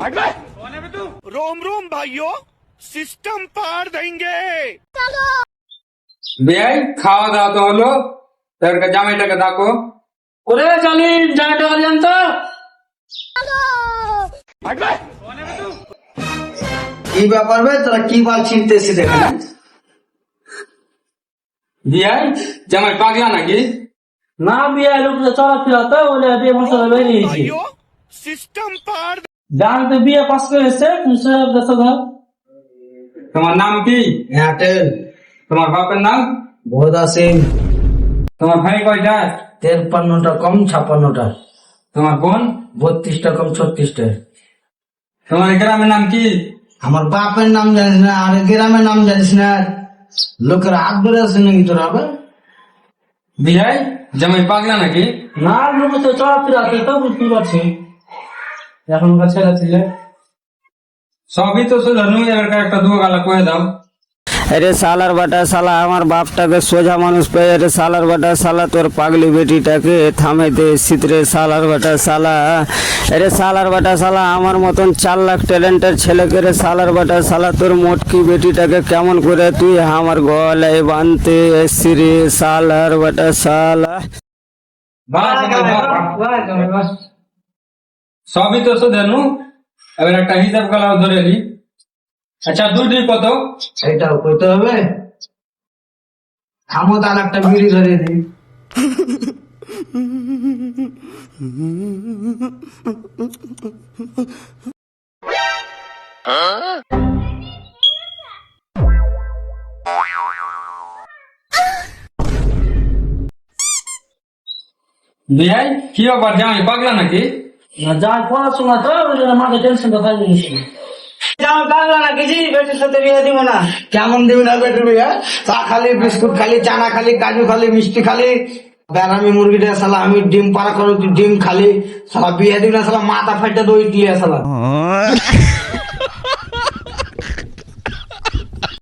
रोम रोम भाइयों, सिस्टम पार देंगे। বিয়াই খাওয়া দাওয়া তো হলো, তোর জামাইটাকে ডাকো। ওরে চালি জায়গাটা আনলেন তো কি ব্যাপার ভাই, তোরা কি বাল ছিনতেছিস এখানে? বিয়াই জামাই পাগলা নাকি? না বিয়ে লোক চলাফেরা তো বলে বিয়ে মশলা বেরিয়েছি भाइयों, सिस्टम पार। জান তো বিয়ে পাস করেছে তোমার নাম কি? এয়ারটেল। তোমার বাপের নাম? ভোদা সিং। তোমার ভাই কয়টা? 53টা কম 56টা। তোমার বোন? 32টা কম 36টা। তোমার গ্রামের নাম কি? আমার বাপের নাম জানিস না আর গ্রামের নাম জানিস না? লোকের হাত ধরে আছে নাকি তোরা? আবার বিয়াই জামাই পাগলা নাকি? না লোক তো চলাফেরা তো বুঝতে পারছি এখনকার ছেলে ছিল সবই তো শুধু এলাকার একটা দু গালা কয়ে দাও। अरे सालार बाटा साला हमार बापटाके सोझा मानुष पे अरे सालार बाटा साला तोर पागली बेटीटाके थामे दे सितरे सालार बाटा साला अरे सालार बाटा साला আমার মতন 4 লাখ ট্যালেন্টের ছেলেকে রে সালার বাটা সালা তোর মোটকি বেটিটাকে কেমন করে তুই আমার গলায় বাঁধতে এসছিস রে সালার বাটা সালা। সবই তো শুধু এবার একটা হিসাব গলাও ধরে নি। আচ্ছা দুটি কত? এটাও কইতে হবে। থামো, তার একটা বিড়ি ধরে দিই। বিয়াই কি ব্যাপার, জামাই পাগলা নাকি? না যা পড়াশোনা তো মাঝে টেনশনটা থাকে বেশি কেমন দিবি না বেটে বিয়া? চা খালি, বিস্কুট খালি, চানা খালি, কাজু খালি, মিষ্টি খালি, বেড়ামি মুরগিটা সালা আমি ডিম পাড়া করো, তুই ডিম খালি, সালা বিয়ে দিবি না সালা মাথা ফাইটা দই দিয়ে সালা।